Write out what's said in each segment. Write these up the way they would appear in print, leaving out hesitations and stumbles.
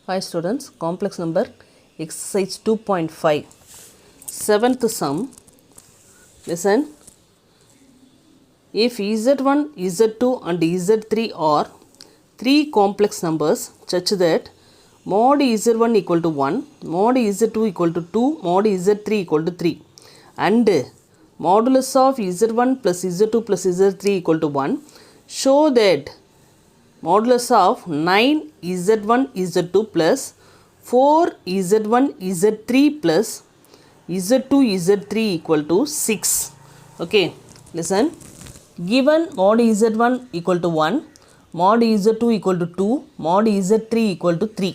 Hi students, complex number exercise 2.5 seventh sum. Listen, if z1, z2 and z3 are three complex numbers such that mod z1 equal to 1, mod z2 equal to 2, mod z3 equal to 3 and modulus of z1 plus z2 plus z3 equal to 1, show that modulus of 9 z1 z2 plus 4 z1 z3 plus z2 z3 equal to 6. Okay, listen, given mod z1 equal to 1, mod z2 equal to 2, mod z3 equal to 3.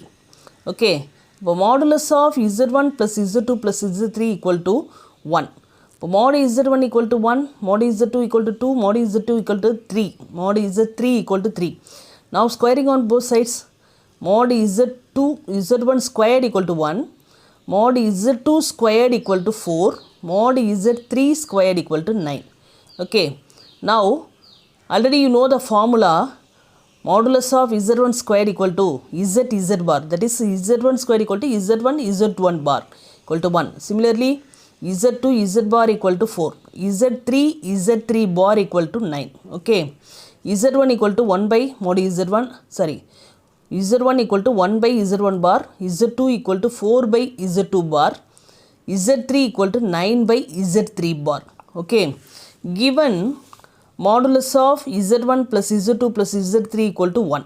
Okay, the modulus of z1 plus z2 plus z3 equal to 1. Mod z1 equal to 1, mod z2 equal to 2, mod z2 equal to 3, mod z3 equal to 3. Now squaring on both sides, mod z2 z1 squared equal to 1, mod z2 squared equal to 4, mod z3 squared equal to 9. Okay, now already you know the formula. Modulus of z1 squared equal to z bar, that is z1 squared equal to z1 z1 bar equal to 1. Similarly, z2 z bar equal to 4, z3 z3 bar equal to 9. Okay, z1 equal to 1 by mod z1, sorry, z1 equal to 1 by z1 bar, z2 equal to 4 by z2 bar, z3 equal to 9 by z3 bar. Okay, given modulus of z1 plus z2 plus z3 equal to 1,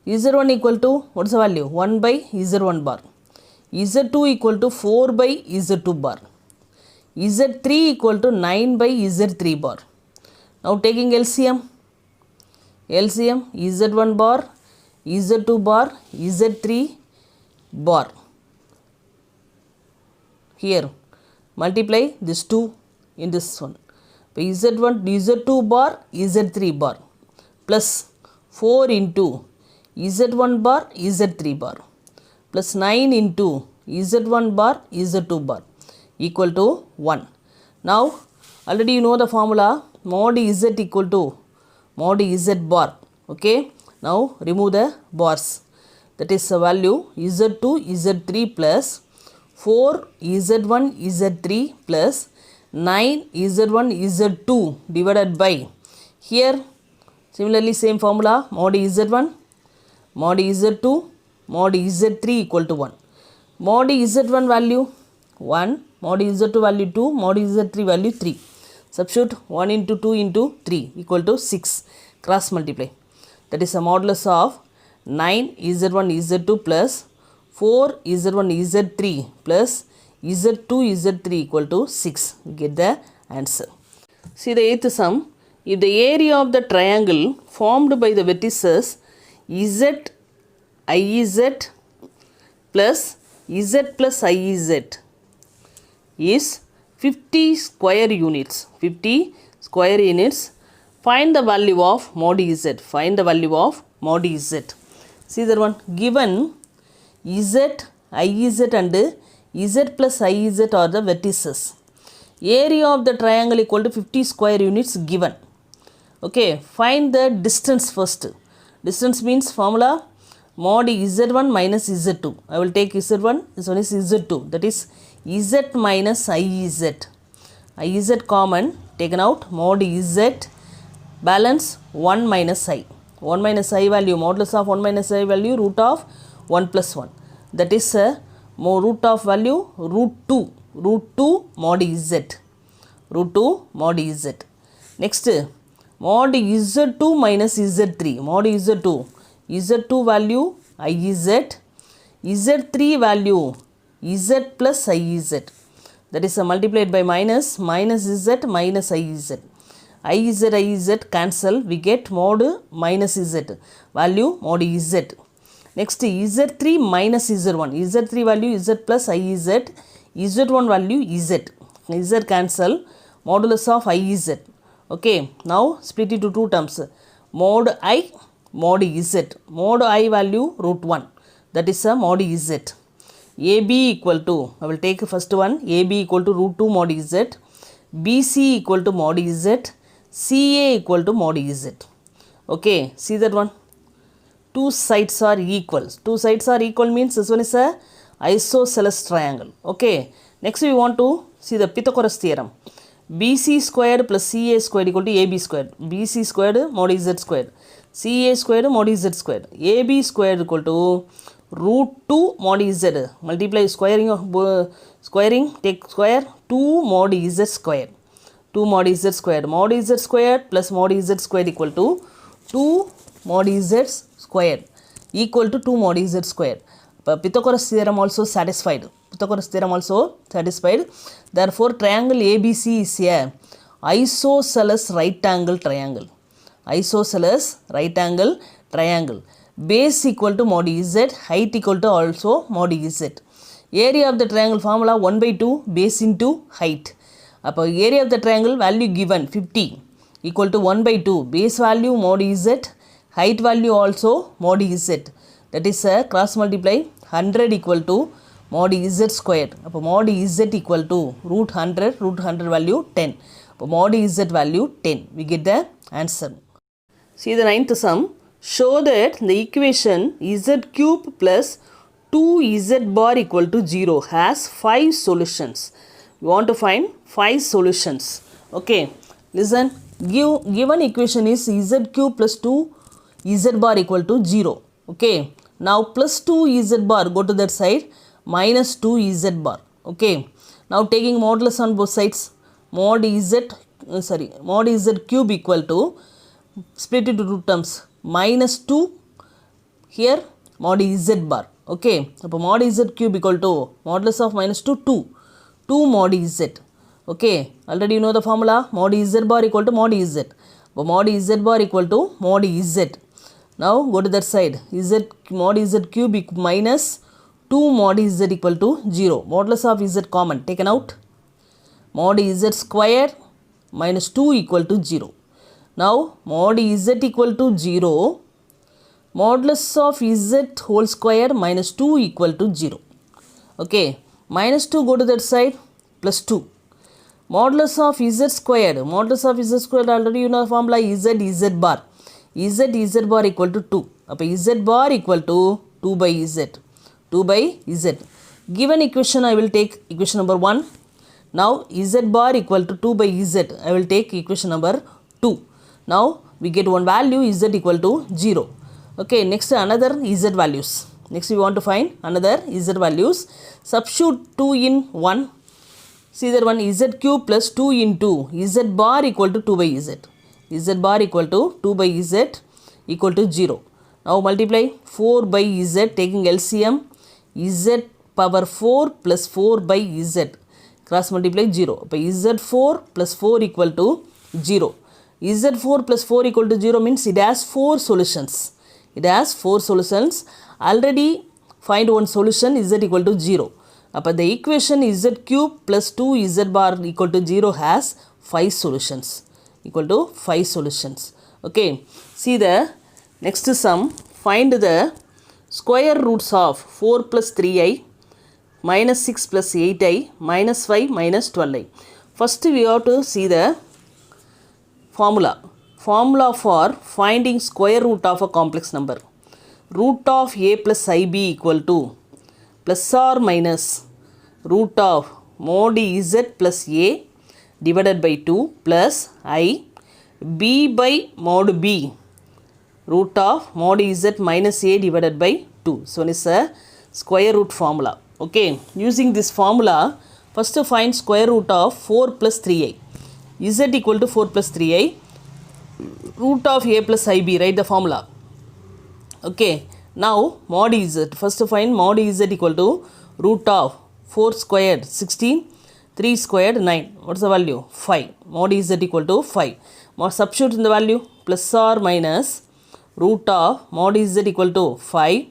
z1 equal to, what is the value? 1 by z1 bar, z2 equal to 4 by z2 bar, z3 equal to 9 by z3 bar. Now taking LCM, z1 bar, z2 bar, z3 bar. Here multiply this 2 in this one. z1 z2 bar, z3 bar plus 4 into z1 bar, z3 bar plus 9 into z1 bar, z2 bar equal to 1. Now already you know the formula, mod z equal to mod z bar. Okay, now remove the bars, that is the value z2 z3 plus 4 z1 z3 plus 9 z1 z2 divided by, here similarly same formula, mod z1 mod z2 mod z3 equal to 1. Mod z1 value 1, mod z2 value 2, mod z3 value 3. Substitute 1 into 2 into 3 equal to 6. Cross multiply. That is a modulus of 9 z1 z2 plus 4 z1 z3 plus z2 z3 equal to 6. Get the answer. See the eighth sum. If the area of the triangle formed by the vertices z iz plus z plus iz is 50 square units, 50 square units, find the value of mod z, find the value of mod z. See that one, given z, iz and z plus iz are the vertices. Area of the triangle equal to 50 square units given. Okay, find the distance first. Distance means formula mod z1 minus z2. I will take z1, this one is z2, that is z minus iz. Iz common taken out, mod z balance 1 minus I. 1 minus I value, modulus of 1 minus I value root of 1 plus 1. That is root of value root 2 mod z. Root 2 mod z. Next, mod z2 minus z3. Mod z2. z2 value iz. z3 value z plus iz. That is multiplied by minus z minus iz. iz cancel, we get mod minus z value mod z. Next, z3 minus z1. z3 value z plus iz. z1 value z. z cancel, modulus of iz. Okay, now split it to two terms, mod I, mod z. Mod I value root 1, that is mod z. AB equal to, I will take first one, AB equal to root 2 mod z, BC equal to mod z, CA equal to mod z. Okay, see that one. two sides are equal. Two sides are equal means this one is a isosceles triangle. Okay. Next we want to see the Pythagoras theorem. BC squared plus CA squared equal to AB squared. BC squared mod Z squared. CA squared mod Z squared. AB squared equal to root 2 mod Z. Multiply squaring of squaring, take square 2 mod Z squared. 2 mod Z squared. Mod Z squared plus mod Z squared equal to 2 mod Z squared equal to 2 mod Z squared. Pythagoras theorem also satisfied. Pythagoras theorem also satisfied. Therefore, triangle ABC is a isosceles right angle triangle. Isosceles right angle triangle. Base equal to mod Z, height equal to also mod Z. Area of the triangle formula 1 by 2 base into height. Area of the triangle value given 50 equal to 1 by 2 base value mod Z, height value also mod Z. That is cross multiply 100 equal to mod Z squared. Mod Z equal to root 100 value 10. Mod Z value 10. We get the answer. See the ninth sum. Show that the equation Z cube plus 2Z bar equal to 0 has 5 solutions. We want to find 5 solutions. Okay. Listen. Given equation is Z cube plus 2Z bar equal to 0. Okay. Now plus 2Z bar, go to that side, minus 2Z bar. Okay. Now taking modulus on both sides, mod Z cube equal to, split into two terms, minus 2 here mod Z bar. Okay. Mod Z cube equal to modulus of minus 2, 2 mod Z. Okay. Already you know the formula, mod Z bar equal to mod Z. Mod Z bar equal to mod Z. Now go to that side, mod Z cube minus 2 mod Z equal to 0. Modulus of Z common taken out. Mod Z square minus 2 equal to 0. Now mod Z equal to 0. Modulus of Z whole square minus 2 equal to 0. Okay. Minus 2 go to that side, plus 2. Modulus of Z squared. Modulus of Z squared already you know the formula Z bar. Z bar equal to 2. Z bar equal to 2 by Z. 2 by Z. Given equation I will take equation number 1. Now Z bar equal to 2 by Z. I will take equation number 2. Now we get one value Z equal to 0. Okay, next another Z values. Next we want to find another Z values. Substitute 2 in 1. See that one Z cube plus 2 into Z bar equal to 2 by Z. Z bar equal to 2 by Z equal to 0. Now multiply 4 by Z taking LCM. Z power 4 plus 4 by Z. Cross multiply 0. Z4 plus 4 equal to 0. Z4 plus 4 equal to 0 means it has 4 solutions. It has 4 solutions. Already find one solution Z equal to 0. The equation Z cube plus 2 Z bar equal to 0 has 5 solutions. Equal to 5 solutions. Okay. See the next sum. Find the square roots of 4 plus 3i minus 6 plus 8i minus 5 minus 12i. First we have to see the formula. Formula for finding square root of a complex number. Root of a plus ib equal to plus or minus root of mod z plus a divided by 2 plus I b by mod b root of mod z minus a divided by 2. So, it is a square root formula. Okay. Using this formula, first find square root of 4 plus 3i. Z equal to 4 plus 3i. Root of a plus ib, write the formula. Okay. Now, mod z. First find mod z equal to root of 4 squared 16. 3 squared 9. What is the value? 5. Mod z equal to 5. Substitute in the value plus or minus root of mod z equal to 5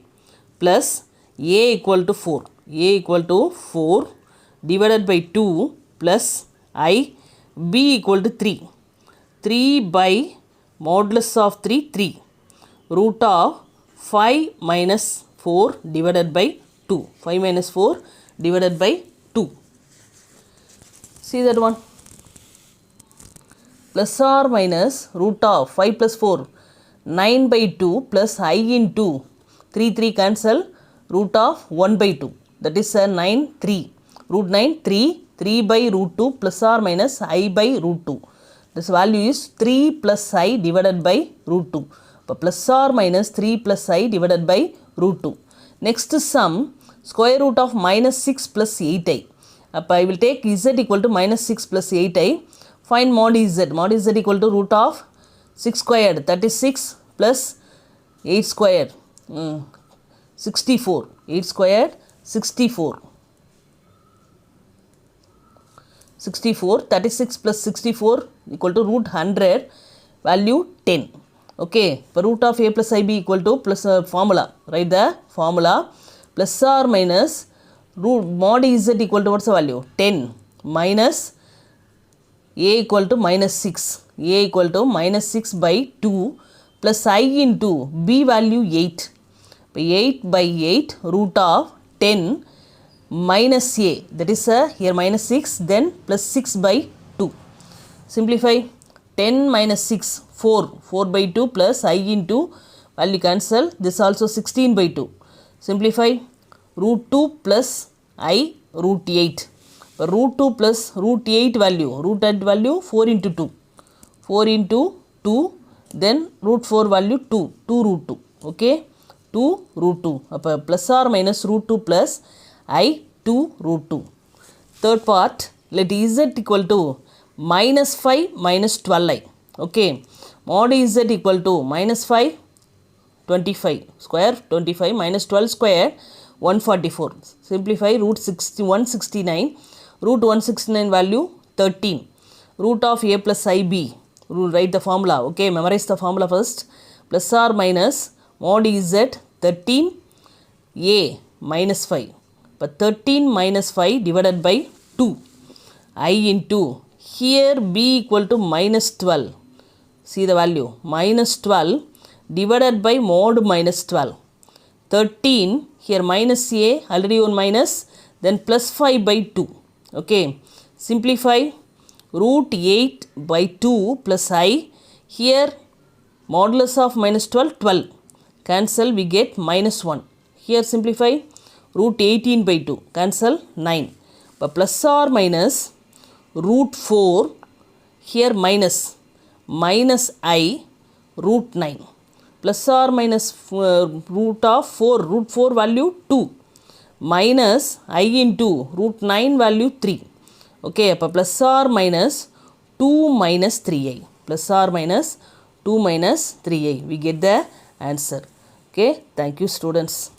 plus a equal to 4. A equal to 4 divided by 2 plus I b equal to 3. 3 by modulus of 3 3. Root of 5 minus 4 divided by 2. 5 minus 4 divided by 2. See that one. Plus or minus root of 5 plus 4. 9 by 2 plus I into 3 cancel root of 1 by 2. That is 9 3. Root 9 3 by root 2 plus or minus I by root 2. This value is 3 plus I divided by root 2. Plus or minus 3 plus I divided by root 2. Next sum, square root of minus 6 plus 8i. I will take z equal to minus 6 plus 8i. Find mod z. Mod z equal to root of 6 squared 36 plus 8 squared 64. 8 squared 64. 64. 36 plus 64 equal to root 100. Value 10. Okay. Root of a plus ib equal to plus formula. Write the formula. Plus or minus root mod z equal to what's the value? 10 minus a equal to minus 6. A equal to minus 6 by 2 plus I into b value 8. 8 by 8 root of 10 minus a, that is here minus 6, then plus 6 by 2. Simplify. 10 minus 6 4 by 2 plus I into value cancel, this also 16 by 2. Simplify. Root 2 plus I root 8. Root 2 plus root 8 value, root 8 value 4 into 2. 4 into 2, then root 4 value 2 root 2. Okay. 2 root 2. Plus or minus root 2 plus I 2 root 2. Third part, let z equal to minus 5 minus 12i. Okay. Mod z equal to minus 5 25 square 25 minus 12 square 144. Simplify. Root 169. Root 169 value 13. Root of a plus ib. Write the formula. Okay. Memorize the formula first. Plus or minus mod z 13 a minus 5. But 13 minus 5 divided by 2. I into here b equal to minus 12. See the value. Minus 12 divided by mod minus 12. 13 here minus a, already one minus, then plus 5 by 2. Okay. Simplify. Root 8 by 2 plus I. Here modulus of minus 12 12. Cancel, we get minus 1. Here simplify. Root 18 by 2. Cancel 9. But plus or minus root 4. Here minus I root 9. Plus or minus root of 4. Root 4 value 2. Minus I into root 9 value 3. Okay. Plus or minus 2 minus 3i. Plus or minus 2 minus 3i. We get the answer. Okay. Thank you, students.